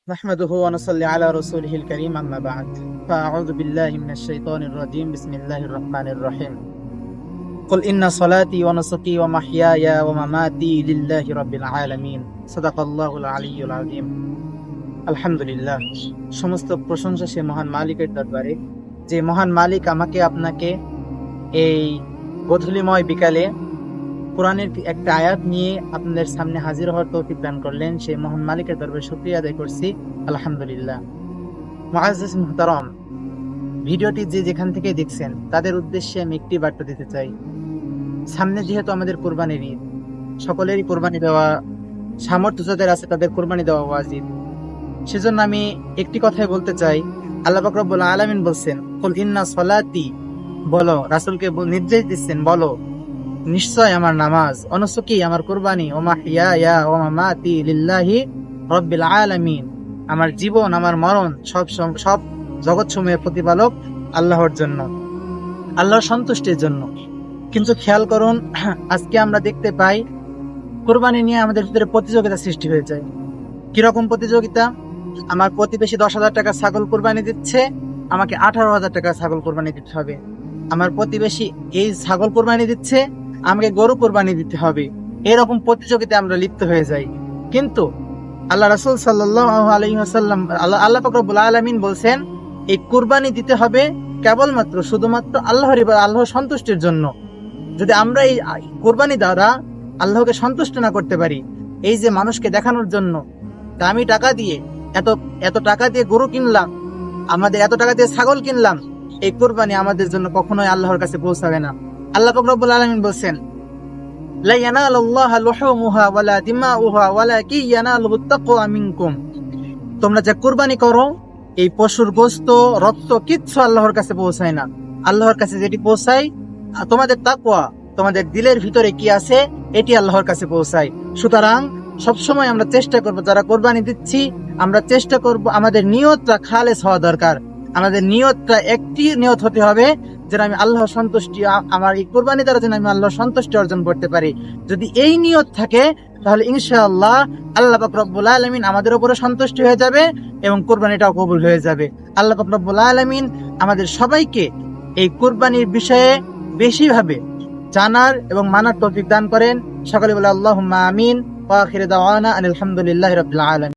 نحمده ونصلي على رسوله الكريم أما بعد فأعوذ بالله من الشيطان الرجيم بسم الله الرحمن الرحيم قل إن صلاتي ونسكي ومحياي ومماتي لله رب العالمين صدق الله العلي العظيم আলহামদুলিল্লাহ। সমস্ত প্রশংসা সে মহান মালিকের দরবারে, যে মহান মালিক আমাকে আপনাকে এই গোধূলিময় বিকালে কোরআনের একটা আয়াত নিয়ে আপনাদের সামনে হাজির হওয়ার তৌফিক দান করলেন। সেই মহান মালিকের দরবারে শুকরিয়া আদায় করছি, আলহামদুলিল্লাহ। মুআজ্জিজ মুহতারাম, ভিডিওটি যে যেখান থেকে দেখছেন তাদের উদ্দেশ্যে আমি একটি বার্তা দিতে চাই। সামনে যেহেতু আমাদের কোরবানির ঈদ, সকলেরই কোরবানি দেওয়া, সামর্থ্য যাদের আছে তাদের কোরবানি দেওয়া ওয়াজিব। সেজন্য আমি একটি কথাই বলতে চাই। আল্লাহ পাক রব্বুল আলামিন বলছেন, কুল ইন্না সলাতি, বলো, রাসূলকে নির্দেশ দিচ্ছেন, বলো নিশ্চয় আমার নামাজ, অনুসুকি আমার কুরবানি, ও মাহইয়া ও মামাতি লিল্লাহি রাব্বিল আলামিন, আমার জীবন আমার মরণ সব জগৎসমূহের প্রতিপালক আল্লাহর জন্য, আল্লাহর সন্তুষ্টির জন্য। কিন্তু খেয়াল করুন, আজকে আমরা দেখতে পাই কুরবানি নিয়ে আমাদের ভিতরে প্রতিযোগিতা সৃষ্টি হয়ে যায়। কিরকম প্রতিযোগিতা? আমার প্রতিবেশী 10,000 টাকা ছাগল কুরবানি দিচ্ছে, আমাকে 18,000 টাকা ছাগল কুরবানি দিতে হবে। আমার প্রতিবেশী এই ছাগল কুরবানি দিচ্ছে, আমাকে গরু কুরবানি দিতে হবে। এরকম প্রতিযোগিতায় আমরা লিপ্ত হয়ে যাই। কিন্তু আল্লাহ রাসূল সাল্লাল্লাহু আলাইহি ওয়াসাল্লাম, আল্লাহ পাক রব্বুল আলামিন বলছেন, এই কুরবানি দিতে হবে কেবলমাত্র শুধুমাত্র আল্লাহর সন্তুষ্টির জন্য। যদি আমরা এই কুরবানি দ্বারা আল্লাহকে সন্তুষ্ট না করতে পারি, এই যে মানুষকে দেখানোর জন্য দামি টাকা দিয়ে এত টাকা দিয়ে গরু কিনলাম, আমাদের এত টাকা দিয়ে ছাগল কিনলাম, এই কুরবানি আমাদের জন্য কখনোই আল্লাহর কাছে পৌঁছাবে না। আল্লাহ পাক রব্বুল আলামিন বলেন, লা ইয়ানালুল্লাহা লুহুমুহা ওয়ালা দিমাউহা ওয়ালাকিন ইয়ানালুহুত তাকওয়া মিনকুম। তোমরা যে কুরবানি করো, এই পশুর গোশত, রক্ত কিচ্ছু আল্লাহর কাছে পৌঁছায় না। আল্লাহর কাছে যেটি পৌঁছায় তোমাদের তাকওয়া, তোমাদের দিলের ভিতরে কি আছে, এটি আল্লাহর কাছে পৌঁছায়। সুতরাং সবসময় আমরা চেষ্টা করব, যারা কোরবানি দিচ্ছি আমরা চেষ্টা করব আমাদের নিয়তটা খালেস হওয়া দরকার। আমাদের নিয়তটা একটি নিয়ত হতে হবে, যেন আমি আল্লাহর সন্তুষ্টি, আমার এই কোরবানি দ্বারা যেন আমি আল্লাহর সন্তুষ্টি অর্জন করতে পারি। যদি এই নিয়ত থাকে তাহলে ইনশাআল্লাহ আল্লাহ পাক রব্বুল আলামিন আমাদের উপরে সন্তুষ্ট হয়ে যাবে এবং কোরবানিটাও কবুল হয়ে যাবে। আল্লাহ পাক রব্বুল আলামিন আমাদের সবাইকে এই কোরবানির বিষয়ে বেশিভাবে জানার এবং মানার তৌফিক দান করেন। সকলে বলে আল্লাহুম্মা আমিন। ওয়া আখিরু দাওয়ানা আলহামদুলিল্লাহি রাব্বিল আলামিন।